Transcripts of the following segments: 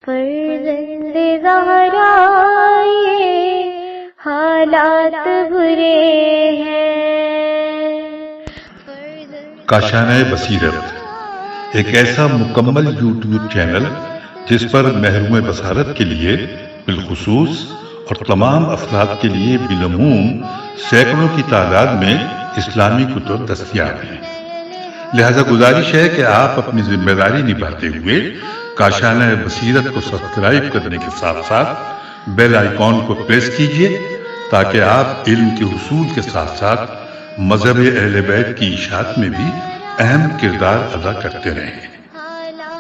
فرزند زہرا یہ حالات برے ہیں۔ کاشانۂ بصیرت ایک ایسا مکمل یوٹیوب چینل جس پر محروم بصارت کے لیے بالخصوص اور تمام افراد کے لیے بالعموم سینکڑوں کی تعداد میں اسلامی کتب دستیاب ہیں۔ لہذا گزارش ہے کہ آپ اپنی ذمہ داری نبھاتے ہوئے کاشانۂ بصیرت کو سبسکرائب کرنے کے ساتھ ساتھ بیل آئیکن کو پریس کیجیے تاکہ آپ علم کے حصول کے ساتھ ساتھ مذہب اہل بیت کی اشاعت میں بھی اہم کردار ادا کرتے رہیں۔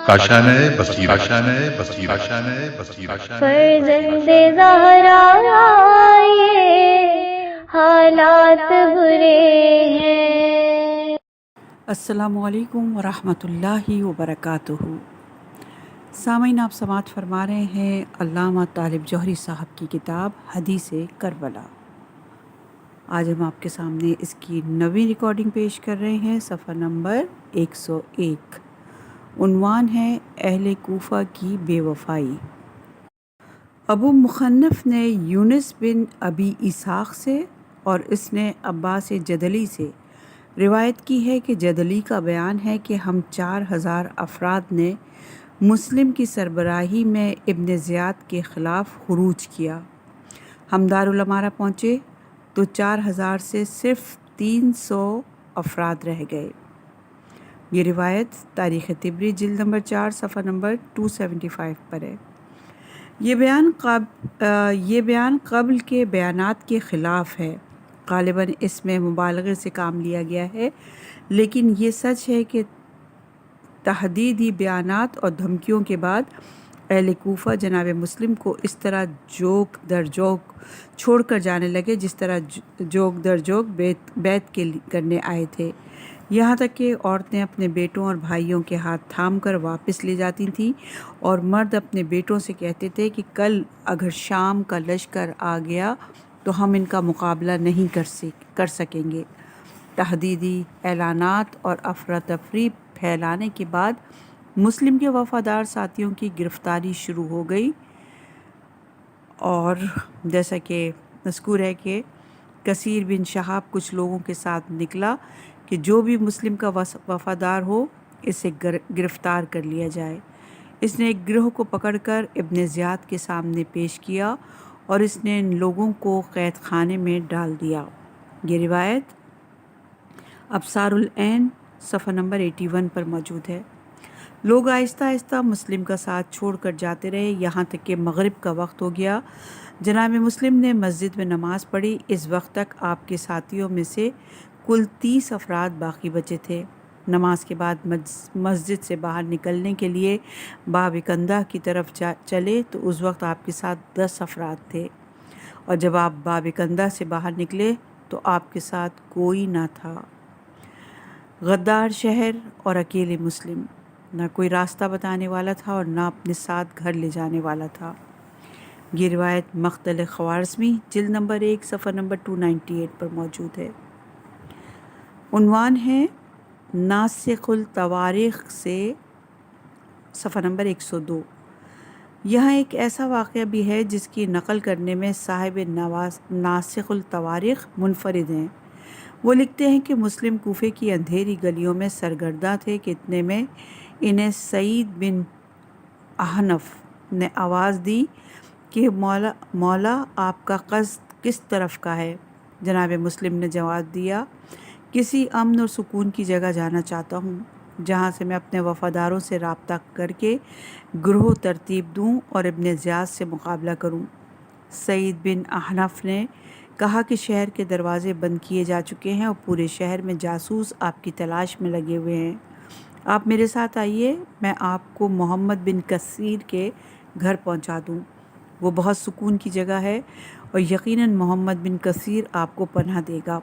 کاشانۂ بصیرت، کاشانۂ بصیرت، کاشانۂ بصیرت۔ فرزند زہرا یہ حالات برے ہیں۔ السلام علیکم ورحمۃ اللہ وبرکاتہ۔ سامعین، آپ سماعت فرما رہے ہیں علامہ طالب جوہری صاحب کی کتاب حدیث کربلا۔ آج ہم آپ کے سامنے اس کی نویں ریکارڈنگ پیش کر رہے ہیں، صفحہ نمبر 101۔ عنوان ہے اہل کوفہ کی بے وفائی۔ ابو مخنف نے یونس بن ابی اسحاق سے اور اس نے عباس جدلی سے روایت کی ہے کہ جدلی کا بیان ہے کہ ہم 4000 افراد نے مسلم کی سربراہی میں ابن زیاد کے خلاف خروج کیا۔ ہم دارالامارہ پہنچے تو 4000 سے صرف 300 افراد رہ گئے۔ یہ روایت تاریخ طبری جلد نمبر 4 صفحہ نمبر 275 پر ہے۔ یہ بیان قبل کے بیانات کے خلاف ہے۔ غالباً اس میں مبالغے سے کام لیا گیا ہے، لیکن یہ سچ ہے کہ تحدیدی بیانات اور دھمکیوں کے بعد اہل کوفہ جناب مسلم کو اس طرح جوک در جوک چھوڑ کر جانے لگے جس طرح جوک در جوک بیعت کرنے آئے تھے، یہاں تک کہ عورتیں اپنے بیٹوں اور بھائیوں کے ہاتھ تھام کر واپس لے جاتی تھیں، اور مرد اپنے بیٹوں سے کہتے تھے کہ کل اگر شام کا لشکر آ گیا تو ہم ان کا مقابلہ نہیں کر سکیں گے۔ تحدیدی اعلانات اور افراتفری پھیلانے کے بعد مسلم کے وفادار ساتھیوں کی گرفتاری شروع ہو گئی، اور جیسا کہ مذکور ہے کہ کثیر بن شہاب کچھ لوگوں کے ساتھ نکلا کہ جو بھی مسلم کا وفادار ہو اسے گرفتار کر لیا جائے۔ اس نے ایک گروہ کو پکڑ کر ابن زیاد کے سامنے پیش کیا اور اس نے ان لوگوں کو قید خانے میں ڈال دیا۔ یہ روایت ابصار العین صفحہ نمبر 81 پر موجود ہے۔ لوگ آہستہ آہستہ مسلم کا ساتھ چھوڑ کر جاتے رہے، یہاں تک کہ مغرب کا وقت ہو گیا۔ جناب مسلم نے مسجد میں نماز پڑھی۔ اس وقت تک آپ کے ساتھیوں میں سے کل 30 افراد باقی بچے تھے۔ نماز کے بعد مسجد سے باہر نکلنے کے لیے باب کندہ کی طرف چلے تو اس وقت آپ کے ساتھ 10 افراد تھے، اور جب آپ باب کندہ سے باہر نکلے تو آپ کے ساتھ کوئی نہ تھا۔ غدار شہر اور اکیلے مسلم، نہ کوئی راستہ بتانے والا تھا اور نہ اپنے ساتھ گھر لے جانے والا تھا۔ یہ روایت مقتل خوارزمی جلد نمبر 1 صفحہ نمبر 298 پر موجود ہے۔ عنوان ہے ناسخ التواریخ سے، صفحہ نمبر 102۔ یہاں ایک ایسا واقعہ بھی ہے جس کی نقل کرنے میں صاحب ناسخ التواریخ منفرد ہیں۔ وہ لکھتے ہیں کہ مسلم کوفے کی اندھیری گلیوں میں سرگرداں تھے کہ اتنے میں انہیں سعید بن احنف نے آواز دی کہ مولا آپ کا قصد کس طرف کا ہے؟ جناب مسلم نے جواب دیا، کسی امن اور سکون کی جگہ جانا چاہتا ہوں جہاں سے میں اپنے وفاداروں سے رابطہ کر کے گروہ ترتیب دوں اور ابن زیاد سے مقابلہ کروں۔ سعید بن احنف نے کہا کہ شہر کے دروازے بند کیے جا چکے ہیں اور پورے شہر میں جاسوس آپ کی تلاش میں لگے ہوئے ہیں۔ آپ میرے ساتھ آئیے، میں آپ کو محمد بن کثیر کے گھر پہنچا دوں۔ وہ بہت سکون کی جگہ ہے اور یقیناً محمد بن کثیر آپ کو پناہ دے گا۔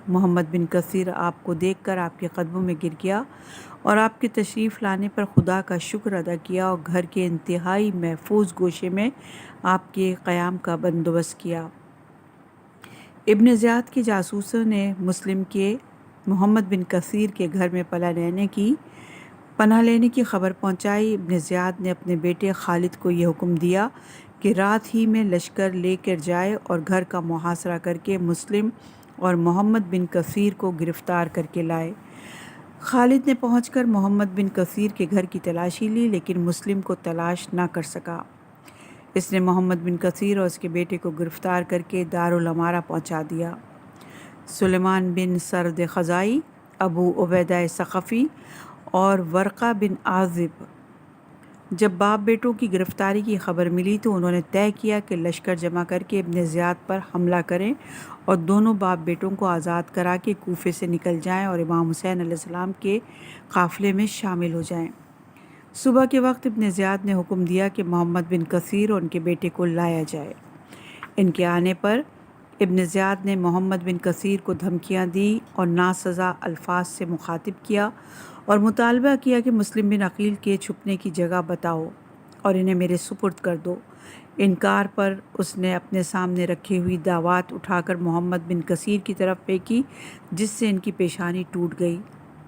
محمد بن کثیر آپ کو دیکھ کر آپ کے قدموں میں گر گیا اور آپ کے تشریف لانے پر خدا کا شکر ادا کیا اور گھر کے انتہائی محفوظ گوشے میں آپ کے قیام کا بندوبست کیا۔ ابن زیاد کے جاسوسوں نے مسلم کے محمد بن کثیر کے گھر میں پناہ لینے کی پناہ لینے کی خبر پہنچائی۔ ابن زیاد نے اپنے بیٹے خالد کو یہ حکم دیا کہ رات ہی میں لشکر لے کر جائے اور گھر کا محاصرہ کر کے مسلم اور محمد بن کثیر کو گرفتار کر کے لائے۔ خالد نے پہنچ کر محمد بن کثیر کے گھر کی تلاشی لی، لیکن مسلم کو تلاش نہ کر سکا۔ اس نے محمد بن کثیر اور اس کے بیٹے کو گرفتار کر کے دارالامارہ پہنچا دیا۔ سلیمان بن سرد خزائی، ابو عبیدہ ثقفی اور ورقہ بن عازب جب باپ بیٹوں کی گرفتاری کی خبر ملی تو انہوں نے طے کیا کہ لشکر جمع کر کے ابن زیاد پر حملہ کریں اور دونوں باپ بیٹوں کو آزاد کرا کے کوفے سے نکل جائیں اور امام حسین علیہ السلام کے قافلے میں شامل ہو جائیں۔ صبح کے وقت ابن زیاد نے حکم دیا کہ محمد بن کثیر اور ان کے بیٹے کو لایا جائے۔ ان کے آنے پر ابن زیاد نے محمد بن کثیر کو دھمکیاں دی اور ناسزا الفاظ سے مخاطب کیا اور مطالبہ کیا کہ مسلم بن عقیل کے چھپنے کی جگہ بتاؤ اور انہیں میرے سپرد کر دو۔ انکار پر اس نے اپنے سامنے رکھی ہوئی دعوات اٹھا کر محمد بن کثیر کی طرف پھینکی، جس سے ان کی پیشانی ٹوٹ گئی۔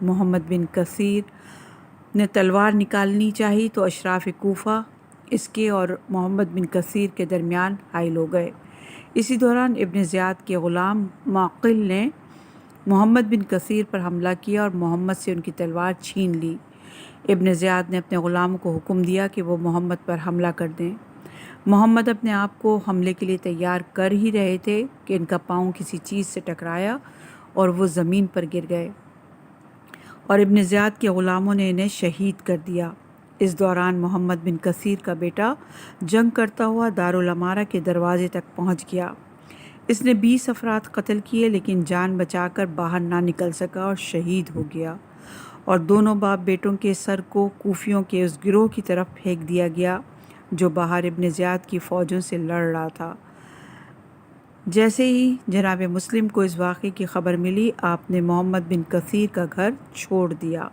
محمد بن کثیر نے تلوار نکالنی چاہی تو اشراف کوفہ اس کے اور محمد بن کثیر کے درمیان حائل ہو گئے۔ اسی دوران ابن زیاد کے غلام معقل نے محمد بن کثیر پر حملہ کیا اور محمد سے ان کی تلوار چھین لی۔ ابن زیاد نے اپنے غلاموں کو حکم دیا کہ وہ محمد پر حملہ کر دیں۔ محمد اپنے آپ کو حملے کے لیے تیار کر ہی رہے تھے کہ ان کا پاؤں کسی چیز سے ٹکرایا اور وہ زمین پر گر گئے اور ابن زیاد کے غلاموں نے انہیں شہید کر دیا۔ اس دوران محمد بن کثیر کا بیٹا جنگ کرتا ہوا دارالامارہ کے دروازے تک پہنچ گیا۔ اس نے 20 افراد قتل کیے لیکن جان بچا کر باہر نہ نکل سکا اور شہید ہو گیا، اور دونوں باپ بیٹوں کے سر کو کوفیوں کے اس گروہ کی طرف پھینک دیا گیا جو باہر ابن زیاد کی فوجوں سے لڑ رہا تھا۔ جیسے ہی جناب مسلم کو اس واقعے کی خبر ملی، آپ نے محمد بن کثیر کا گھر چھوڑ دیا۔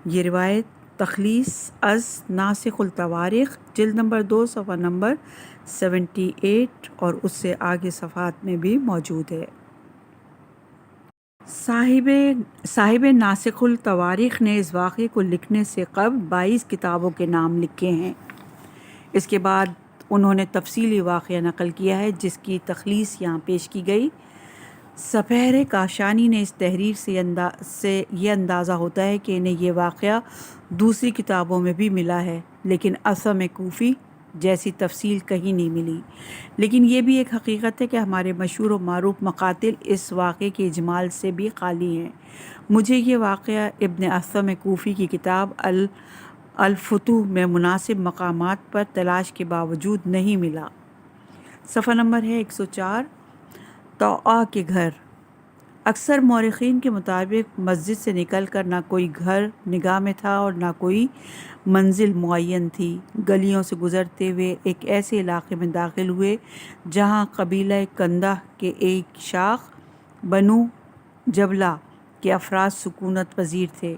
یہ روایت تخلیص از ناسخ التواریخ جلد نمبر 2 صفحہ نمبر 78 اور اس سے آگے صفحات میں بھی موجود ہے۔ صاحب ناسخ التواریخ نے اس واقعے کو لکھنے سے قبل 22 کتابوں کے نام لکھے ہیں۔ اس کے بعد انہوں نے تفصیلی واقعہ نقل کیا ہے جس کی تخلیص یہاں پیش کی گئی۔ سپہر کاشانی نے اس تحریر سے یہ اندازہ ہوتا ہے کہ انہیں یہ واقعہ دوسری کتابوں میں بھی ملا ہے، لیکن اثم کوفی جیسی تفصیل کہیں نہیں ملی۔ لیکن یہ بھی ایک حقیقت ہے کہ ہمارے مشہور و معروف مقاتل اس واقعے کے اجمال سے بھی خالی ہیں۔ مجھے یہ واقعہ ابن اثم کوفی کی کتاب الفتوح میں مناسب مقامات پر تلاش کے باوجود نہیں ملا۔ صفحہ نمبر ہے 104۔ طوآ کے گھر۔ اکثر مورخین کے مطابق مسجد سے نکل کر نہ کوئی گھر نگاہ میں تھا اور نہ کوئی منزل معین تھی۔ گلیوں سے گزرتے ہوئے ایک ایسے علاقے میں داخل ہوئے جہاں قبیلہ کندہ کے ایک شاخ بنو جبلہ کے افراد سکونت پذیر تھے۔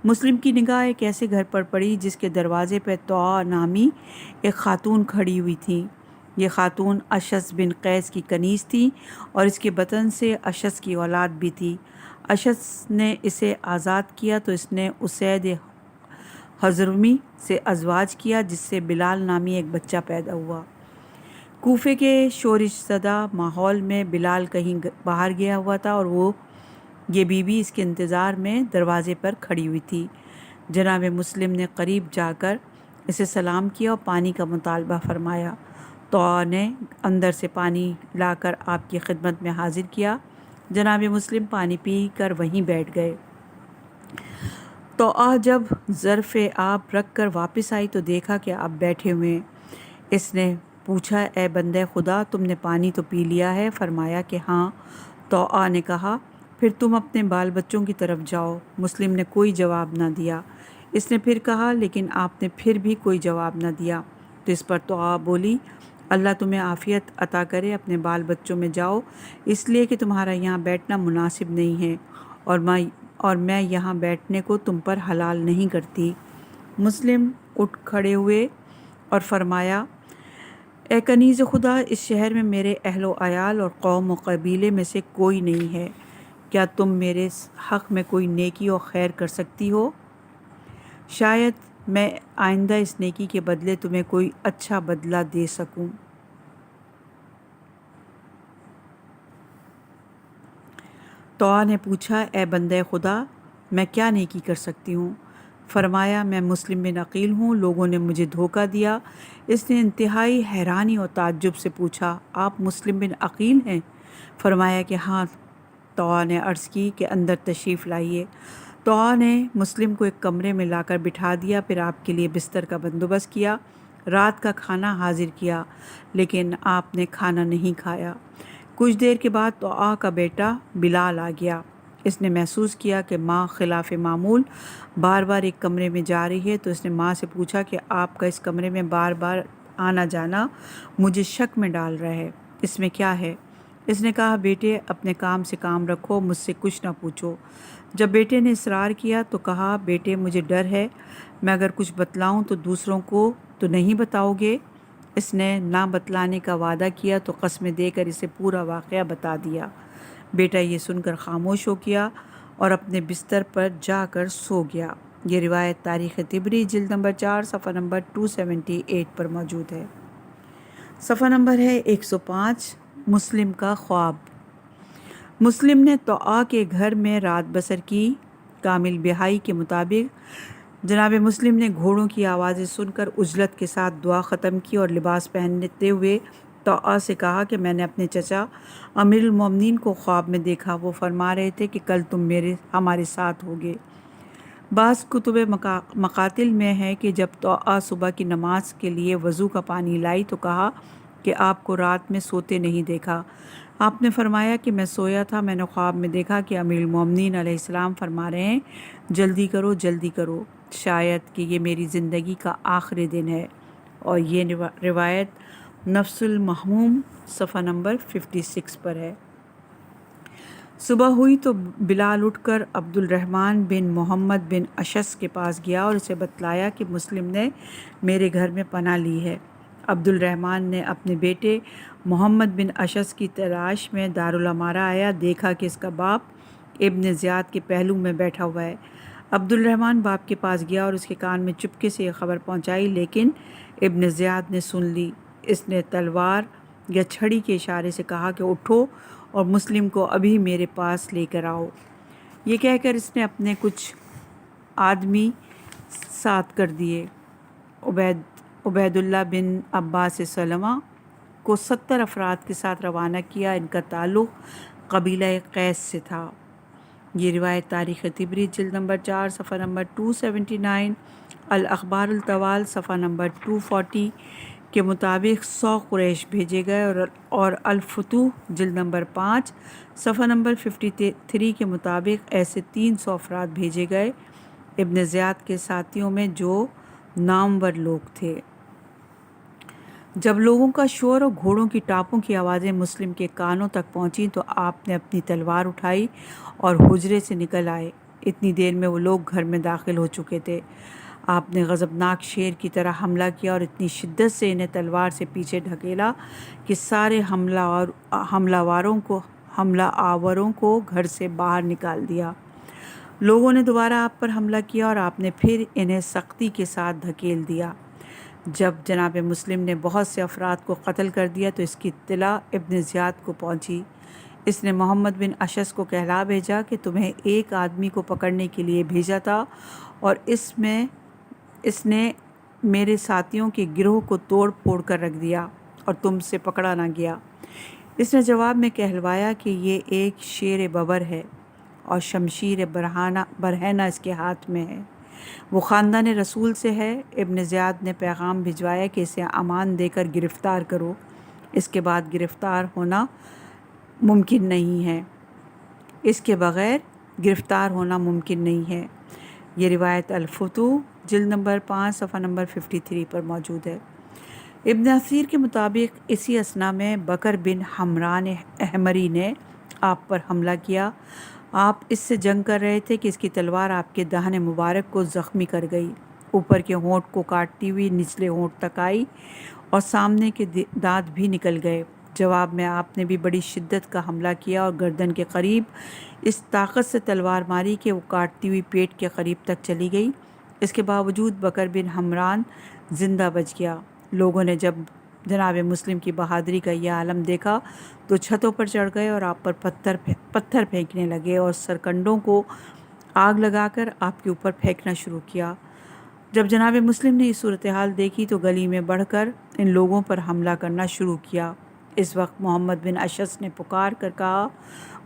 مسلم کی نگاہ ایک ایسے گھر پر پڑی جس کے دروازے پہ طوآ نامی ایک خاتون کھڑی ہوئی تھی۔ یہ خاتون اشعث بن قیس کی کنیز تھی اور اس کے بطن سے اشعث کی اولاد بھی تھی۔ اشعث نے اسے آزاد کیا تو اس نے اسید حضرمی سے ازواج کیا جس سے بلال نامی ایک بچہ پیدا ہوا۔ کوفے کے شورش زدہ ماحول میں بلال کہیں باہر گیا ہوا تھا اور یہ بیوی اس کے انتظار میں دروازے پر کھڑی ہوئی تھی۔ جناب مسلم نے قریب جا کر اسے سلام کیا اور پانی کا مطالبہ فرمایا۔ طوآ نے اندر سے پانی لا کر آپ کی خدمت میں حاضر کیا۔ جناب مسلم پانی پی کر وہیں بیٹھ گئے۔ طوآ جب ظرف آب رکھ کر واپس آئی تو دیکھا کہ آپ بیٹھے ہوئے ہیں۔ اس نے پوچھا، اے بندے خدا، تم نے پانی تو پی لیا ہے؟ فرمایا کہ ہاں۔ طوآ نے کہا، پھر تم اپنے بال بچوں کی طرف جاؤ۔ مسلم نے کوئی جواب نہ دیا۔ اس نے پھر کہا، لیکن آپ نے پھر بھی کوئی جواب نہ دیا۔ تو اس پر طوآ بولی، اللہ تمہیں عافیت عطا کرے، اپنے بال بچوں میں جاؤ، اس لیے کہ تمہارا یہاں بیٹھنا مناسب نہیں ہے اور میں یہاں بیٹھنے کو تم پر حلال نہیں کرتی۔ مسلم اٹھ کھڑے ہوئے اور فرمایا، اے کنیز خدا، اس شہر میں میرے اہل و عیال اور قوم و قبیلے میں سے کوئی نہیں ہے، کیا تم میرے حق میں کوئی نیکی و خیر کر سکتی ہو؟ شاید میں آئندہ اس نیکی کے بدلے تمہیں کوئی اچھا بدلہ دے سکوں۔ طاع نے پوچھا، اے بندہ خدا، میں کیا نیکی کر سکتی ہوں؟ فرمایا، میں مسلم بن عقیل ہوں، لوگوں نے مجھے دھوکہ دیا۔ اس نے انتہائی حیرانی اور تعجب سے پوچھا، آپ مسلم بن عقیل ہیں؟ فرمایا کہ ہاں۔ طاع نے عرض کی کہ اندر تشریف لائیے۔ طاع نے مسلم کو ایک کمرے میں لا کر بٹھا دیا، پھر آپ کے لیے بستر کا بندوبست کیا، رات کا کھانا حاضر کیا، لیکن آپ نے کھانا نہیں کھایا۔ کچھ دیر کے بعد طاع کا بیٹا بلال آ گیا۔ اس نے محسوس کیا کہ ماں خلاف معمول بار بار ایک کمرے میں جا رہی ہے، تو اس نے ماں سے پوچھا کہ آپ کا اس کمرے میں بار بار آنا جانا مجھے شک میں ڈال رہا ہے، اس میں کیا ہے؟ اس نے کہا، بیٹے اپنے کام سے کام رکھو، مجھ سے کچھ نہ پوچھو۔ جب بیٹے نے اصرار کیا تو کہا، بیٹے مجھے ڈر ہے، میں اگر کچھ بتلاؤں تو دوسروں کو تو نہیں بتاؤ گے؟ اس نے نہ بتلانے کا وعدہ کیا تو قسمیں دے کر اسے پورا واقعہ بتا دیا۔ بیٹا یہ سن کر خاموش ہو گیا اور اپنے بستر پر جا کر سو گیا۔ یہ روایت تاریخ طبری جلد نمبر 4 صفحہ نمبر 278 پر موجود ہے۔ صفحہ نمبر ہے 105۔ مسلم کا خواب۔ مسلم نے طاع کے گھر میں رات بسر کی۔ کامل بہائی کے مطابق جناب مسلم نے گھوڑوں کی آوازیں سن کر عجلت کے ساتھ دعا ختم کی اور لباس پہنتے ہوئے طاع سے کہا کہ میں نے اپنے چچا امیر المومنین کو خواب میں دیکھا، وہ فرما رہے تھے کہ کل تم ہمارے ساتھ ہوگے۔ بعض کتب مقاتل میں ہے کہ جب طاع صبح کی نماز کے لیے وضو کا پانی لائی تو کہا کہ آپ کو رات میں سوتے نہیں دیکھا۔ آپ نے فرمایا کہ میں سویا تھا، میں نے خواب میں دیکھا کہ امیر المومنین علیہ السلام فرما رہے ہیں، جلدی کرو جلدی کرو، شاید کہ یہ میری زندگی کا آخری دن ہے۔ اور یہ روایت نفس المحموم صفحہ نمبر 56 پر ہے۔ صبح ہوئی تو بلال اٹھ کر عبد الرحمن بن محمد بن اشعث کے پاس گیا اور اسے بتلایا کہ مسلم نے میرے گھر میں پناہ لی ہے۔ عبد الرحمن نے اپنے بیٹے محمد بن اشعث کی تلاش میں دارالامارہ آیا، دیکھا کہ اس کا باپ ابن زیاد کے پہلو میں بیٹھا ہوا ہے۔ عبد الرحمن باپ کے پاس گیا اور اس کے کان میں چپکے سے یہ خبر پہنچائی، لیکن ابن زیاد نے سن لی۔ اس نے تلوار یا چھڑی کے اشارے سے کہا کہ اٹھو اور مسلم کو ابھی میرے پاس لے کر آؤ۔ یہ کہہ کر اس نے اپنے کچھ آدمی ساتھ کر دیے۔ عبید اللہ بن عباس سلمہ کو 70 افراد کے ساتھ روانہ کیا۔ ان کا تعلق قبیلہ قیس سے تھا۔ یہ روایت تاریخ طبری جلد نمبر 4 صفحہ نمبر 279، الاخبار الطوال صفحہ نمبر 240 کے مطابق 100 قریش بھیجے گئے اور الفتوح جلد نمبر 5 صفحہ نمبر 53 کے مطابق ایسے 300 افراد بھیجے گئے ابن زیاد کے ساتھیوں میں جو نامور لوگ تھے۔ جب لوگوں کا شور اور گھوڑوں کی ٹاپوں کی آوازیں مسلم کے کانوں تک پہنچیں تو آپ نے اپنی تلوار اٹھائی اور حجرے سے نکل آئے۔ اتنی دیر میں وہ لوگ گھر میں داخل ہو چکے تھے۔ آپ نے غضبناک شیر کی طرح حملہ کیا اور اتنی شدت سے انہیں تلوار سے پیچھے ڈھکیلا کہ سارے حملہ آوروں کو گھر سے باہر نکال دیا۔ لوگوں نے دوبارہ آپ پر حملہ کیا اور آپ نے پھر انہیں سختی کے ساتھ دھکیل دیا۔ جب جناب مسلم نے بہت سے افراد کو قتل کر دیا تو اس کی اطلاع ابن زیاد کو پہنچی۔ اس نے محمد بن اشعث کو کہلا بھیجا کہ تمہیں ایک آدمی کو پکڑنے کے لیے بھیجا تھا اور اس نے میرے ساتھیوں کے گروہ کو توڑ پھوڑ کر رکھ دیا اور تم سے پکڑا نہ گیا۔ اس نے جواب میں کہلوایا کہ یہ ایک شیر ببر ہے اور شمشیر برہنہ اس کے ہاتھ میں ہے، وہ خاندان رسول سے ہے۔ ابن زیاد نے پیغام بھجوایا کہ اسے امان دے کر گرفتار کرو، اس کے بعد گرفتار ہونا ممکن نہیں ہے، اس کے بغیر گرفتار ہونا ممکن نہیں ہے۔ یہ روایت الفتوح جلد نمبر 5 صفحہ نمبر 53 پر موجود ہے۔ ابن اثیر کے مطابق اسی اثنا میں بکر بن حمران احمری نے آپ پر حملہ کیا۔ آپ اس سے جنگ کر رہے تھے کہ اس کی تلوار آپ کے دہن مبارک کو زخمی کر گئی، اوپر کے ہونٹ کو کاٹتی ہوئی نچلے ہونٹ تک آئی اور سامنے کے دانت بھی نکل گئے۔ جواب میں آپ نے بھی بڑی شدت کا حملہ کیا اور گردن کے قریب اس طاقت سے تلوار ماری کہ وہ کاٹتی ہوئی پیٹ کے قریب تک چلی گئی۔ اس کے باوجود بکر بن حمران زندہ بچ گیا۔ لوگوں نے جب جناب مسلم کی بہادری کا یہ عالم دیکھا تو چھتوں پر چڑھ گئے اور آپ پر پتھر پھینکنے لگے اور سرکنڈوں کو آگ لگا کر آپ کے اوپر پھینکنا شروع کیا۔ جب جناب مسلم نے یہ صورتحال دیکھی تو گلی میں بڑھ کر ان لوگوں پر حملہ کرنا شروع کیا۔ اس وقت محمد بن اشعث نے پکار کر کہا،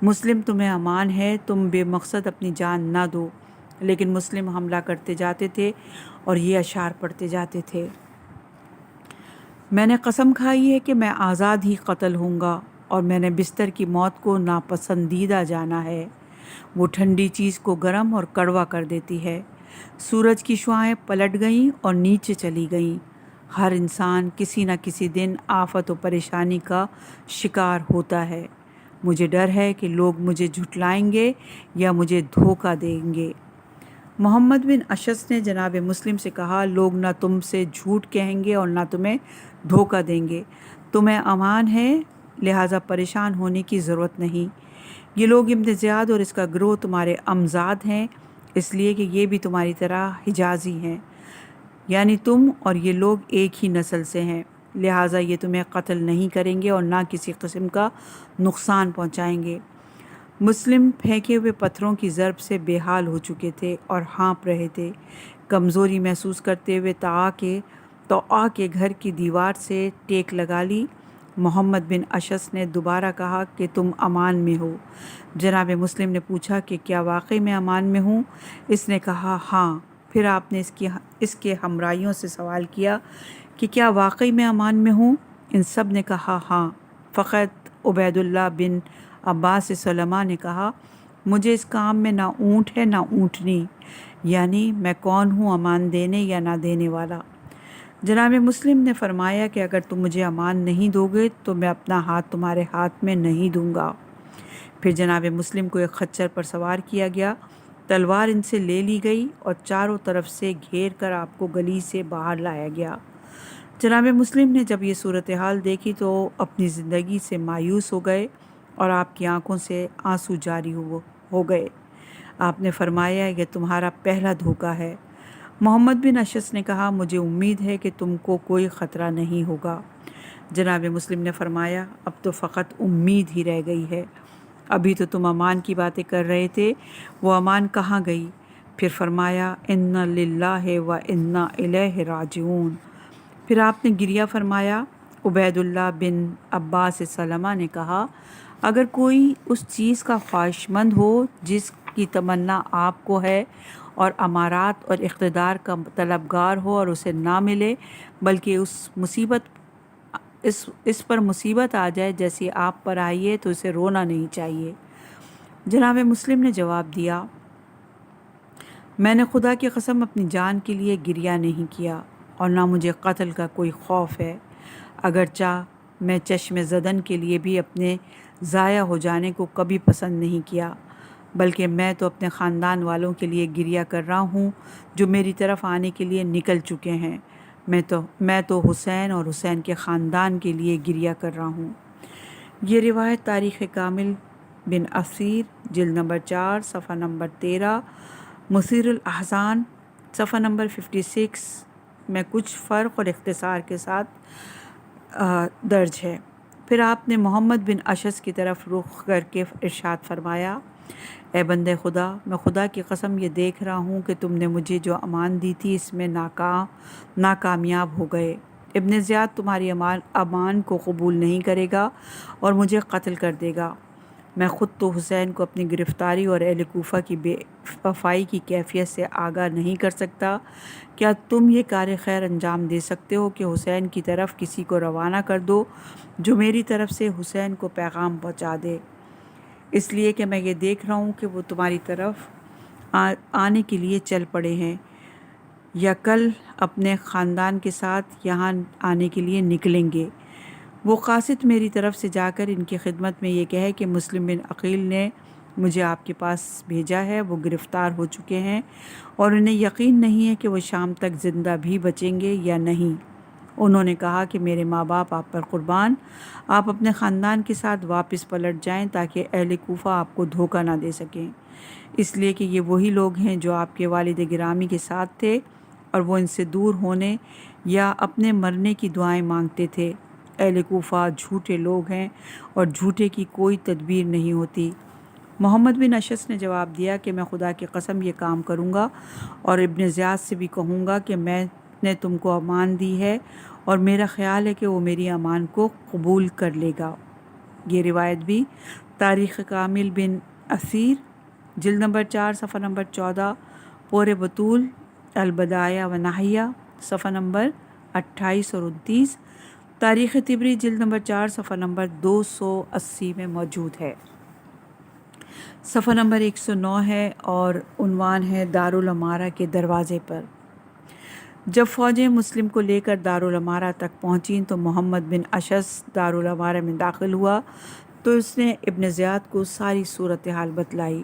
مسلم تمہیں امان ہے، تم بے مقصد اپنی جان نہ دو۔ لیکن مسلم حملہ کرتے جاتے تھے اور یہ اشعار پڑھتے جاتے تھے، میں نے قسم کھائی ہے کہ میں آزاد ہی قتل ہوں گا، اور میں نے بستر کی موت کو ناپسندیدہ جانا ہے۔ وہ ٹھنڈی چیز کو گرم اور کڑوا کر دیتی ہے۔ سورج کی شعاعیں پلٹ گئیں اور نیچے چلی گئیں۔ ہر انسان کسی نہ کسی دن آفت و پریشانی کا شکار ہوتا ہے۔ مجھے ڈر ہے کہ لوگ مجھے جھٹلائیں گے یا مجھے دھوکہ دیں گے۔ محمد بن اشعث نے جناب مسلم سے کہا، لوگ نہ تم سے جھوٹ کہیں گے اور نہ تمہیں دھوکہ دیں گے۔ تمہیں امان ہے، لہٰذا پریشان ہونے کی ضرورت نہیں۔ یہ لوگ ابن زیاد اور اس کا گروہ تمہارے امزاد ہیں، اس لیے کہ یہ بھی تمہاری طرح حجازی ہیں، یعنی تم اور یہ لوگ ایک ہی نسل سے ہیں، لہٰذا یہ تمہیں قتل نہیں کریں گے اور نہ کسی قسم کا نقصان پہنچائیں گے۔ مسلم پھینکے ہوئے پتھروں کی ضرب سے بے حال ہو چکے تھے اور ہانپ رہے تھے۔ کمزوری محسوس کرتے ہوئے تو آ کے گھر کی دیوار سے ٹیک لگا لی۔ محمد بن اشعث نے دوبارہ کہا کہ تم امان میں ہو۔ جناب مسلم نے پوچھا کہ کیا واقعی میں امان میں ہوں؟ اس نے کہا ہاں۔ پھر آپ نے اس کے ہمراہیوں سے سوال کیا کہ کیا واقعی میں امان میں ہوں؟ ان سب نے کہا ہاں۔ فقط عبید اللہ بن عباس سلمہ نے کہا، مجھے اس کام میں نہ اونٹ ہے نہ اونٹنی، یعنی میں کون ہوں امان دینے یا نہ دینے والا۔ جناب مسلم نے فرمایا کہ اگر تم مجھے امان نہیں دو گے تو میں اپنا ہاتھ تمہارے ہاتھ میں نہیں دوں گا۔ پھر جناب مسلم کو ایک خچر پر سوار کیا گیا، تلوار ان سے لے لی گئی اور چاروں طرف سے گھیر کر آپ کو گلی سے باہر لایا گیا۔ جناب مسلم نے جب یہ صورتحال دیکھی تو اپنی زندگی سے مایوس ہو گئے اور آپ کی آنکھوں سے آنسو جاری ہو گئے۔ آپ نے فرمایا، یہ تمہارا پہلا دھوکہ ہے۔ محمد بن اشعث نے کہا، مجھے امید ہے کہ تم کو کوئی خطرہ نہیں ہوگا۔ جناب مسلم نے فرمایا، اب تو فقط امید ہی رہ گئی ہے۔ ابھی تو تم امان کی باتیں کر رہے تھے، وہ امان کہاں گئی؟ پھر فرمایا، انا للہ و انا الیہ راجعون۔ پھر آپ نے گریہ فرمایا۔ عبید اللہ بن عباس سلمہ نے کہا، اگر کوئی اس چیز کا خواہشمند ہو جس کی تمنا آپ کو ہے اور امارات اور اقتدار کا طلبگار ہو اور اسے نہ ملے، بلکہ اس پر مصیبت آ جائے جیسی آپ پر آئی ہے، تو اسے رونا نہیں چاہیے۔ جناب مسلم نے جواب دیا، میں نے خدا کی قسم اپنی جان کے لیے گریہ نہیں کیا اور نہ مجھے قتل کا کوئی خوف ہے، اگرچہ میں چشم زدن کے لیے بھی اپنے ضائع ہو جانے کو کبھی پسند نہیں کیا، بلکہ میں تو اپنے خاندان والوں کے لیے گریہ کر رہا ہوں جو میری طرف آنے کے لیے نکل چکے ہیں۔ میں تو حسین اور حسین کے خاندان کے لیے گریہ کر رہا ہوں۔ یہ روایت تاریخ کامل بن اسیر جلد نمبر 4 صفحہ نمبر 13، مثیر الاحزان صفحہ نمبر 56 میں کچھ فرق اور اختصار کے ساتھ درج ہے۔ پھر آپ نے محمد بن اشعث کی طرف رخ کر کے ارشاد فرمایا، اے بندے خدا، میں خدا کی قسم یہ دیکھ رہا ہوں کہ تم نے مجھے جو امان دی تھی اس میں ناکامیاب ہو گئے۔ ابن زیاد تمہاری امان کو قبول نہیں کرے گا اور مجھے قتل کر دے گا۔ میں خود تو حسین کو اپنی گرفتاری اور اہل کوفہ کی بے وفائی کی کیفیت سے آگاہ نہیں کر سکتا، کیا تم یہ کار خیر انجام دے سکتے ہو کہ حسین کی طرف کسی کو روانہ کر دو جو میری طرف سے حسین کو پیغام پہنچا دے، اس لیے کہ میں یہ دیکھ رہا ہوں کہ وہ تمہاری طرف آنے کے لیے چل پڑے ہیں یا کل اپنے خاندان کے ساتھ یہاں آنے کے لیے نکلیں گے۔ وہ قاصد میری طرف سے جا کر ان کی خدمت میں یہ کہے کہ مسلم بن عقیل نے مجھے آپ کے پاس بھیجا ہے، وہ گرفتار ہو چکے ہیں اور انہیں یقین نہیں ہے کہ وہ شام تک زندہ بھی بچیں گے یا نہیں، انہوں نے کہا کہ میرے ماں باپ آپ پر قربان، آپ اپنے خاندان کے ساتھ واپس پلٹ جائیں تاکہ اہل کوفہ آپ کو دھوکہ نہ دے سکیں، اس لیے کہ یہ وہی لوگ ہیں جو آپ کے والد گرامی کے ساتھ تھے اور وہ ان سے دور ہونے یا اپنے مرنے کی دعائیں مانگتے تھے۔ اہل کوفہ جھوٹے لوگ ہیں اور جھوٹے کی کوئی تدبیر نہیں ہوتی۔ محمد بن اشعث نے جواب دیا کہ میں خدا کی قسم یہ کام کروں گا اور ابن زیاد سے بھی کہوں گا کہ میں نے تم کو امان دی ہے اور میرا خیال ہے کہ وہ میری امان کو قبول کر لے گا۔ یہ روایت بھی تاریخ کامل بن اثیر جلد نمبر 4 صفحہ نمبر 14، پورے بطول البدایہ و نہیہ صفحہ نمبر 28 اور 29، تاریخ طبری جلد نمبر 4 صفحہ نمبر 280 میں موجود ہے۔ صفحہ نمبر 109 ہے اور عنوان ہے دارالعمارہ کے دروازے پر۔ جب فوجیں مسلم کو لے کر دارالعمارہ تک پہنچیں تو محمد بن اشعث دارالعمارہ میں داخل ہوا تو اس نے ابن زیاد کو ساری صورتحال بتلائی،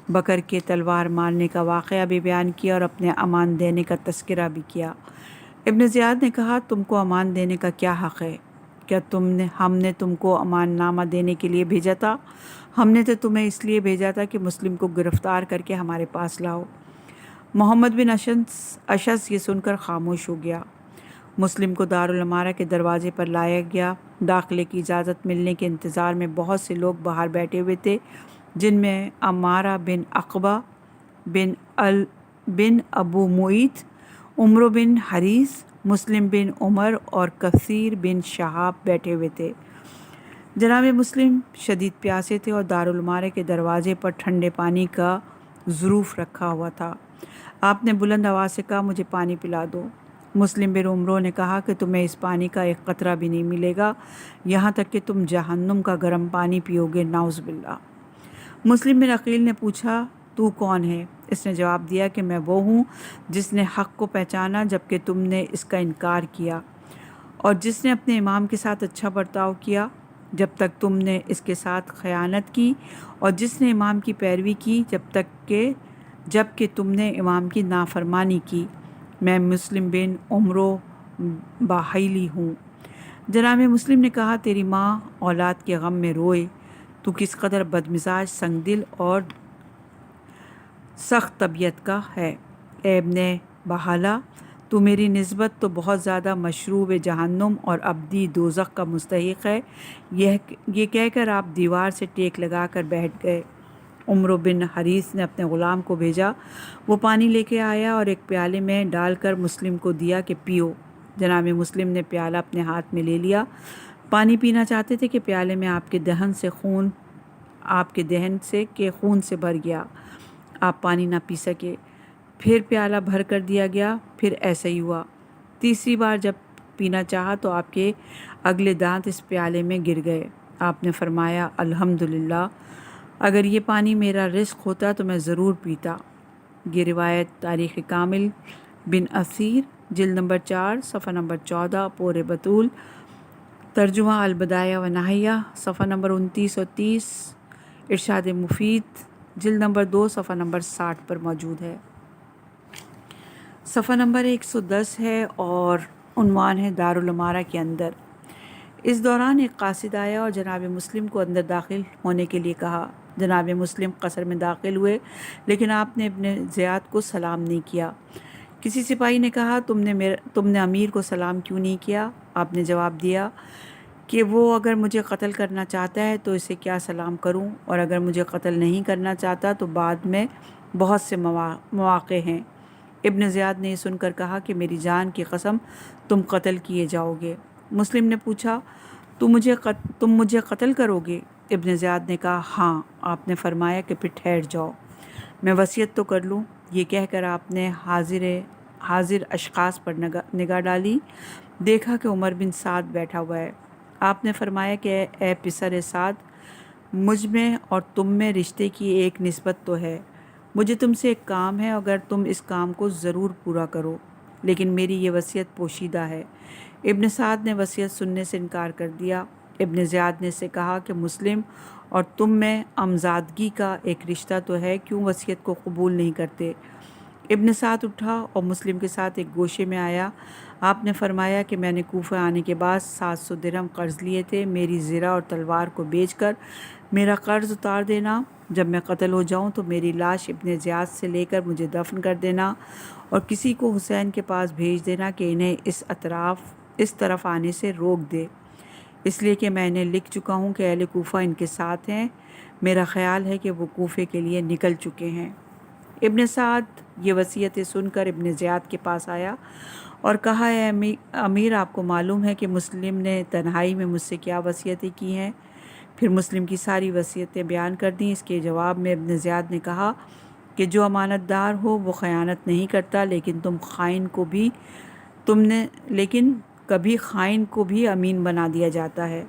بکر کے تلوار مارنے کا واقعہ بھی بیان کیا اور اپنے امان دینے کا تذکرہ بھی کیا۔ ابن زیاد نے کہا تم کو امان دینے کا کیا حق ہے؟ کیا ہم نے تم کو امان نامہ دینے کے لیے بھیجا تھا؟ ہم نے تو تمہیں اس لیے بھیجا تھا کہ مسلم کو گرفتار کر کے ہمارے پاس لاؤ۔ محمد بن اشعث یہ سن کر خاموش ہو گیا۔ مسلم کو دارالعمارہ کے دروازے پر لایا گیا۔ داخلے کی اجازت ملنے کے انتظار میں بہت سے لوگ باہر بیٹھے ہوئے تھے، جن میں عمارہ بن عقبہ بن ابو معیط، عمرو بن حریث، مسلم بن عمر اور کثیر بن شہاب بیٹھے ہوئے تھے۔ جناب مسلم شدید پیاسے تھے اور دارالعمارہ کے دروازے پر ٹھنڈے پانی کا ظروف رکھا ہوا تھا۔ آپ نے بلند آواز سے کہا مجھے پانی پلا دو۔ مسلم بن عمرو نے کہا کہ تمہیں اس پانی کا ایک قطرہ بھی نہیں ملے گا، یہاں تک کہ تم جہنم کا گرم پانی پیو گے، نعوذ باللہ۔ مسلم بن عقیل نے پوچھا تو کون ہے؟ اس نے جواب دیا کہ میں وہ ہوں جس نے حق کو پہچانا جبکہ تم نے اس کا انکار کیا، اور جس نے اپنے امام کے ساتھ اچھا برتاؤ کیا جب تک تم نے اس کے ساتھ خیانت کی، اور جس نے امام کی پیروی کی جب کہ تم نے امام کی نافرمانی کی۔ میں مسلم بن عمرو باہیلی ہوں۔ جناب مسلم نے کہا تیری ماں اولاد کے غم میں روئے، تو کس قدر بدمزاج، سنگ دل اور سخت طبیعت کا ہے۔ اے ابن بحالہ، تو میری نسبت تو بہت زیادہ مشروب جہنم اور ابدی دوزخ کا مستحق ہے۔ یہ کہہ کر آپ دیوار سے ٹیک لگا کر بیٹھ گئے۔ عمرو بن حریث نے اپنے غلام کو بھیجا، وہ پانی لے کے آیا اور ایک پیالے میں ڈال کر مسلم کو دیا کہ پیو۔ جناب مسلم نے پیالہ اپنے ہاتھ میں لے لیا، پانی پینا چاہتے تھے کہ پیالے میں آپ کے دہن سے خون سے بھر گیا، آپ پانی نہ پی سکے۔ پھر پیالہ بھر کر دیا گیا، پھر ایسا ہی ہوا۔ تیسری بار جب پینا چاہا تو آپ کے اگلے دانت اس پیالے میں گر گئے۔ آپ نے فرمایا الحمدللہ، اگر یہ پانی میرا رزق ہوتا تو میں ضرور پیتا۔ یہ روایت تاریخ کامل بن اثیر جلد نمبر 4 صفحہ نمبر 14، پورے بطول ترجمہ البدایہ و نہیہ صفحہ نمبر 29 اور 30، ارشاد مفید جلد نمبر 2 صفحہ نمبر 60 پر موجود ہے۔ صفحہ نمبر 110 ہے اور عنوان ہے دارالعمارہ کے اندر۔ اس دوران ایک قاصد آیا اور جناب مسلم کو اندر داخل ہونے کے لیے کہا۔ جناب مسلم قصر میں داخل ہوئے لیکن آپ نے ابن زیاد کو سلام نہیں کیا۔ کسی سپاہی نے کہا تم نے امیر کو سلام کیوں نہیں کیا؟ آپ نے جواب دیا کہ وہ اگر مجھے قتل کرنا چاہتا ہے تو اسے کیا سلام کروں، اور اگر مجھے قتل نہیں کرنا چاہتا تو بعد میں بہت سے مواقع ہیں۔ ابن زیاد نے یہ سن کر کہا کہ میری جان کی قسم تم قتل کیے جاؤ گے۔ مسلم نے پوچھا تم مجھے قتل کرو گے؟ ابن زیاد نے کہا ہاں۔ آپ نے فرمایا کہ پھر ٹھہر جاؤ، میں وصیت تو کر لوں۔ یہ کہہ کر آپ نے حاضر اشخاص پر نگاہ ڈالی، دیکھا کہ عمر بن سعد بیٹھا ہوا ہے۔ آپ نے فرمایا کہ اے پسر سعد، مجھ میں اور تم میں رشتے کی ایک نسبت تو ہے، مجھے تم سے ایک کام ہے، اگر تم اس کام کو ضرور پورا کرو، لیکن میری یہ وصیت پوشیدہ ہے۔ ابن سعد نے وصیت سننے سے انکار کر دیا۔ ابن زیاد نے سے کہا کہ مسلم اور تم میں امزادگی کا ایک رشتہ تو ہے، کیوں وصیت کو قبول نہیں کرتے؟ ابن سعد اٹھا اور مسلم کے ساتھ ایک گوشے میں آیا۔ آپ نے فرمایا کہ میں نے کوفہ آنے کے بعد 700 درہم قرض لیے تھے، میری زرہ اور تلوار کو بیچ کر میرا قرض اتار دینا، جب میں قتل ہو جاؤں تو میری لاش ابن زیاد سے لے کر مجھے دفن کر دینا اور کسی کو حسین کے پاس بھیج دینا کہ انہیں اس طرف آنے سے روک دے، اس لیے کہ میں انہیں لکھ چکا ہوں کہ اہل کوفہ ان کے ساتھ ہیں، میرا خیال ہے کہ وہ کوفے کے لیے نکل چکے ہیں۔ ابن سعد یہ وصیتیں سن کر ابن زیاد کے پاس آیا اور کہا، اے امیر، آپ کو معلوم ہے کہ مسلم نے تنہائی میں مجھ سے کیا وصیتیں کی ہیں؟ پھر مسلم کی ساری وصیتیں بیان کر دیں۔ اس کے جواب میں ابن زیاد نے کہا کہ جو امانت دار ہو وہ خیانت نہیں کرتا، لیکن کبھی خائن کو بھی امین بنا دیا جاتا ہے۔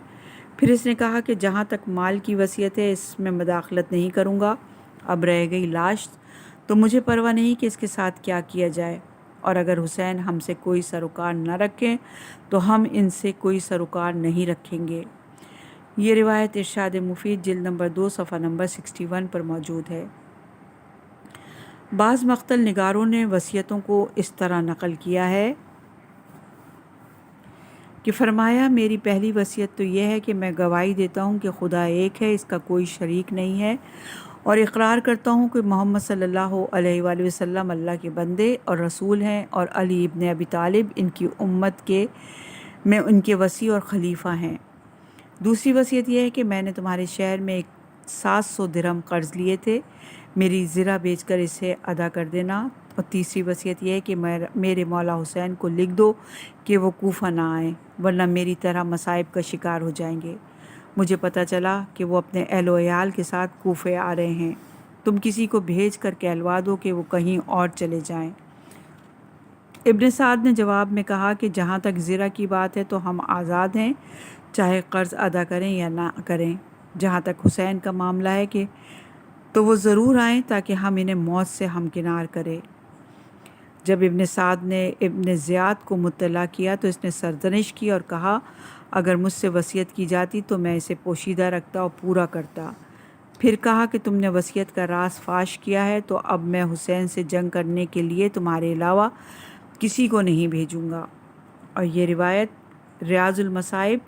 پھر اس نے کہا کہ جہاں تک مال کی وصیت ہے اس میں مداخلت نہیں کروں گا، اب رہ گئی لاش تو مجھے پرواہ نہیں کہ اس کے ساتھ کیا کیا جائے، اور اگر حسین ہم سے کوئی سروکار نہ رکھیں تو ہم ان سے کوئی سروکار نہیں رکھیں گے۔ یہ روایت ارشاد مفید جلد نمبر 2 صفحہ نمبر 61 پر موجود ہے۔ بعض مقتل نگاروں نے وصیتوں کو اس طرح نقل کیا ہے کہ فرمایا، میری پہلی وصیت تو یہ ہے کہ میں گواہی دیتا ہوں کہ خدا ایک ہے، اس کا کوئی شریک نہیں ہے، اور اقرار کرتا ہوں کہ محمد صلی اللہ علیہ وآلہ وسلم اللہ کے بندے اور رسول ہیں، اور علی ابن ابی طالب ان کی امت میں ان کے وصی اور خلیفہ ہیں۔ دوسری وصیت یہ ہے کہ میں نے تمہارے شہر میں 700 درہم قرض لیے تھے، میری زرہ بیچ کر اسے ادا کر دینا۔ اور تیسری وصیت یہ ہے کہ میرے مولا حسین کو لکھ دو کہ وہ کوفہ نہ آئیں، ورنہ میری طرح مصائب کا شکار ہو جائیں گے۔ مجھے پتہ چلا کہ وہ اپنے اہل و عیال کے ساتھ کوفے آ رہے ہیں، تم کسی کو بھیج کر کہلوا دو کہ وہ کہیں اور چلے جائیں۔ ابن سعد نے جواب میں کہا کہ جہاں تک زرہ کی بات ہے تو ہم آزاد ہیں، چاہے قرض ادا کریں یا نہ کریں۔ جہاں تک حسین کا معاملہ ہے کہ تو وہ ضرور آئیں تاکہ ہم انہیں موت سے ہمکنار کریں۔ جب ابن سعد نے ابن زیاد کو مطلع کیا تو اس نے سرزنش کی اور کہا، اگر مجھ سے وصیت کی جاتی تو میں اسے پوشیدہ رکھتا اور پورا کرتا۔ پھر کہا کہ تم نے وصیت کا راز فاش کیا ہے، تو اب میں حسین سے جنگ کرنے کے لیے تمہارے علاوہ کسی کو نہیں بھیجوں گا۔ اور یہ روایت ریاض المصائب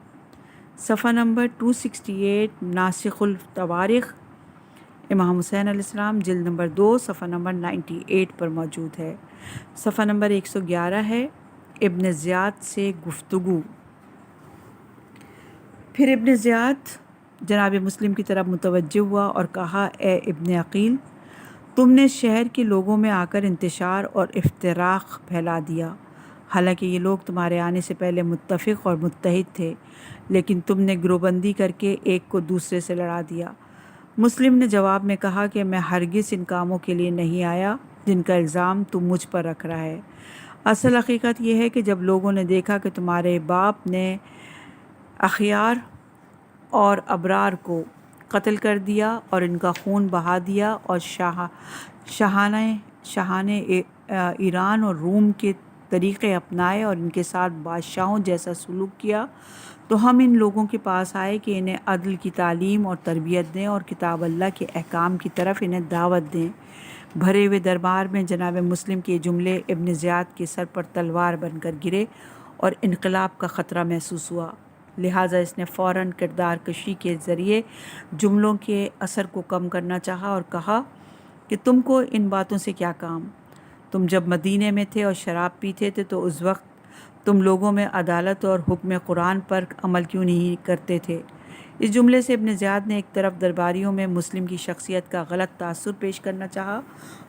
صفحہ نمبر 268 ناسخ التوارخ امام حسین علیہ السلام جلد نمبر 2 صفحہ نمبر 98 پر موجود ہے۔ صفحہ نمبر 111 ہے، ابن زیاد سے گفتگو۔ پھر ابن زیاد جناب مسلم کی طرف متوجہ ہوا اور کہا، اے ابن عقیل، تم نے شہر کے لوگوں میں آ کر انتشار اور افتراق پھیلا دیا، حالانکہ یہ لوگ تمہارے آنے سے پہلے متفق اور متحد تھے، لیکن تم نے گروہ بندی کر کے ایک کو دوسرے سے لڑا دیا۔ مسلم نے جواب میں کہا کہ میں ہرگز ان کاموں کے لیے نہیں آیا جن کا الزام تم مجھ پر رکھ رہا ہے۔ اصل حقیقت یہ ہے کہ جب لوگوں نے دیکھا کہ تمہارے باپ نے اخیار اور ابرار کو قتل کر دیا اور ان کا خون بہا دیا اور شاہان ایران اور روم کے طریقے اپنائے اور ان کے ساتھ بادشاہوں جیسا سلوک کیا، تو ہم ان لوگوں کے پاس آئے کہ انہیں عدل کی تعلیم اور تربیت دیں اور کتاب اللہ کے احکام کی طرف انہیں دعوت دیں۔ بھرے ہوئے دربار میں جناب مسلم کے جملے ابن زیاد کے سر پر تلوار بن کر گرے اور انقلاب کا خطرہ محسوس ہوا، لہٰذا اس نے فوراً کردار کشی کے ذریعے جملوں کے اثر کو کم کرنا چاہا اور کہا کہ تم کو ان باتوں سے کیا کام؟ تم جب مدینے میں تھے اور شراب پیتے تھے تو اس وقت تم لوگوں میں عدالت اور حکم قرآن پر عمل کیوں نہیں کرتے تھے؟ اس جملے سے ابن زیاد نے ایک طرف درباریوں میں مسلم کی شخصیت کا غلط تاثر پیش کرنا چاہا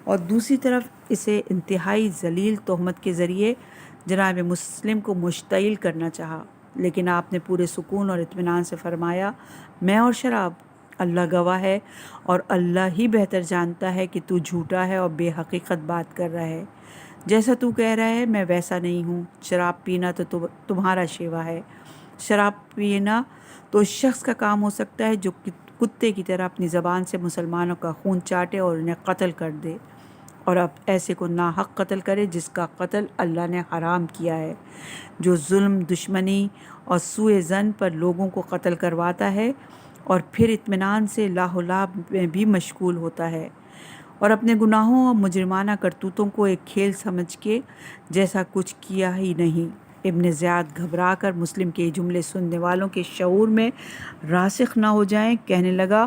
اور دوسری طرف اسے انتہائی ذلیل تہمت کے ذریعے جناب مسلم کو مشتعل کرنا چاہا، لیکن آپ نے پورے سکون اور اطمینان سے فرمایا، میں اور شراب، اللہ گواہ ہے اور اللہ ہی بہتر جانتا ہے کہ تو جھوٹا ہے اور بے حقیقت بات کر رہا ہے۔ جیسا تو کہہ رہا ہے میں ویسا نہیں ہوں۔ شراب پینا تو تمہارا شیوا ہے۔ شراب پینا تو اس شخص کا کام ہو سکتا ہے جو کتے کی طرح اپنی زبان سے مسلمانوں کا خون چاٹے اور انہیں قتل کر دے، اور اب ایسے کو ناحق قتل کرے جس کا قتل اللہ نے حرام کیا ہے، جو ظلم، دشمنی اور سوء ظن پر لوگوں کو قتل کرواتا ہے اور پھر اطمینان سے لاہ و لعب میں بھی مشغول ہوتا ہے، اور اپنے گناہوں اور مجرمانہ کرتوتوں کو ایک کھیل سمجھ کے جیسا کچھ کیا ہی نہیں۔ ابن زیاد گھبرا کر مسلم کے یہ جملے سننے والوں کے شعور میں راسخ نہ ہو جائیں کہنے لگا،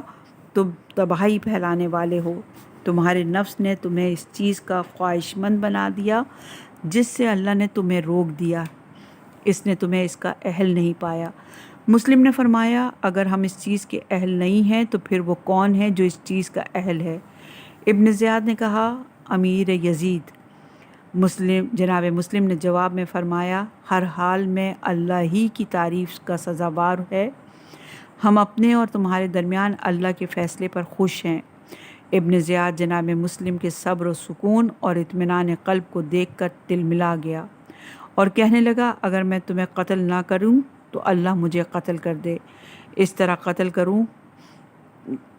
تم تباہی پھیلانے والے ہو، تمہارے نفس نے تمہیں اس چیز کا خواہش مند بنا دیا جس سے اللہ نے تمہیں روک دیا، اس نے تمہیں اس کا اہل نہیں پایا۔ مسلم نے فرمایا، اگر ہم اس چیز کے اہل نہیں ہیں تو پھر وہ کون ہے جو اس چیز کا اہل ہے؟ ابن زیاد نے کہا، امیر یزید۔ جناب مسلم نے جواب میں فرمایا، ہر حال میں اللہ ہی کی تعریف کا سزاوار ہے، ہم اپنے اور تمہارے درمیان اللہ کے فیصلے پر خوش ہیں۔ ابن زیاد جناب مسلم کے صبر و سکون اور اطمینان قلب کو دیکھ کر تلملا گیا اور کہنے لگا، اگر میں تمہیں قتل نہ کروں تو اللہ مجھے قتل کر دے، اس طرح قتل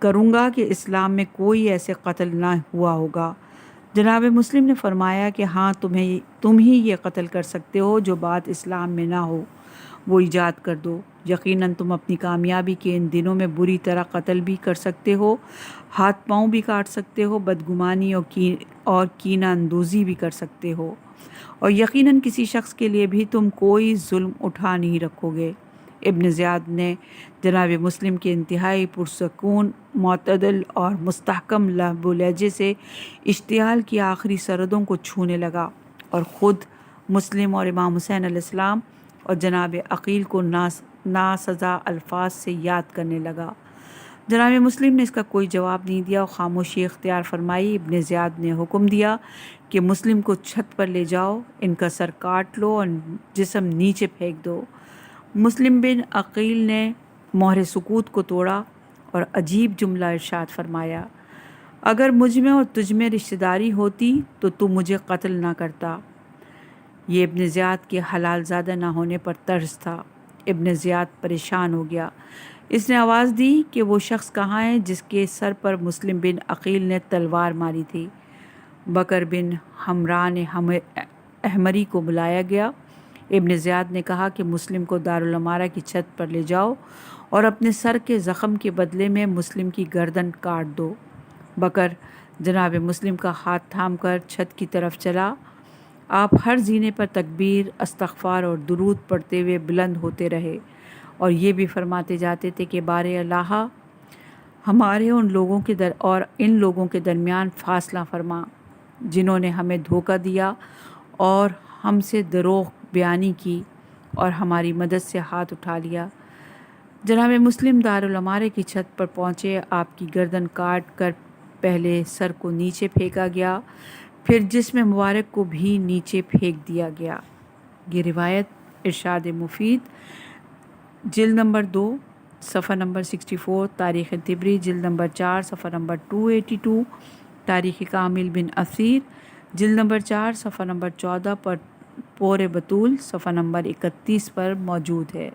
کروں گا کہ اسلام میں کوئی ایسے قتل نہ ہوا ہوگا۔ جناب مسلم نے فرمایا کہ ہاں، تم ہی یہ قتل کر سکتے ہو جو بات اسلام میں نہ ہو، وہ ایجاد کر دو۔ یقیناً تم اپنی کامیابی کے ان دنوں میں بری طرح قتل بھی کر سکتے ہو، ہاتھ پاؤں بھی کاٹ سکتے ہو، بدگمانی اور کینہ اندوزی بھی کر سکتے ہو، اور یقیناً کسی شخص کے لیے بھی تم کوئی ظلم اٹھا نہیں رکھو گے۔ ابن زیاد نے جناب مسلم کے انتہائی پرسکون، معتدل اور مستحکم لہب و لہجے سے اشتعال کی آخری سرحدوں کو چھونے لگا اور خود مسلم اور امام حسین علیہ السلام اور جناب عقیل کو ناسزا الفاظ سے یاد کرنے لگا۔ جناب مسلم نے اس کا کوئی جواب نہیں دیا اور خاموشی اختیار فرمائی۔ ابن زیاد نے حکم دیا کہ مسلم کو چھت پر لے جاؤ، ان کا سر کاٹ لو اور جسم نیچے پھینک دو۔ مسلم بن عقیل نے مہر سکوت کو توڑا اور عجیب جملہ ارشاد فرمایا، اگر مجھ میں اور تجھ میں رشتہ داری ہوتی تو تو مجھے قتل نہ کرتا۔ یہ ابن زیاد کے حلال زادہ نہ ہونے پر طرز تھا۔ ابن زیاد پریشان ہو گیا۔ اس نے آواز دی کہ وہ شخص کہاں ہے جس کے سر پر مسلم بن عقیل نے تلوار ماری تھی؟ بکر بن حمران احمری کو بلایا گیا۔ ابن زیاد نے کہا کہ مسلم کو دارالعمارہ کی چھت پر لے جاؤ اور اپنے سر کے زخم کے بدلے میں مسلم کی گردن کاٹ دو۔ بکر جناب مسلم کا ہاتھ تھام کر چھت کی طرف چلا۔ آپ ہر زینے پر تکبیر، استغفار اور درود پڑھتے ہوئے بلند ہوتے رہے اور یہ بھی فرماتے جاتے تھے کہ بار الہ، ہمارے اور ان لوگوں کے درمیان فاصلہ فرما جنہوں نے ہمیں دھوکہ دیا اور ہم سے دروغ بیانی کی اور ہماری مدد سے ہاتھ اٹھا لیا۔ جناب مسلم دارالعمارہ کی چھت پر پہنچے۔ آپ کی گردن کاٹ کر پہلے سر کو نیچے پھینکا گیا، پھر جسم مبارک کو بھی نیچے پھینک دیا گیا۔ یہ روایت ارشاد مفید جلد نمبر 2 صفحہ نمبر 64، تاریخ طبری جلد نمبر 4 صفحہ نمبر 282، تاریخ کامل بن اثیر جلد نمبر 4 صفحہ نمبر 14 پر پور بطول صفحہ نمبر 31 پر موجود ہے۔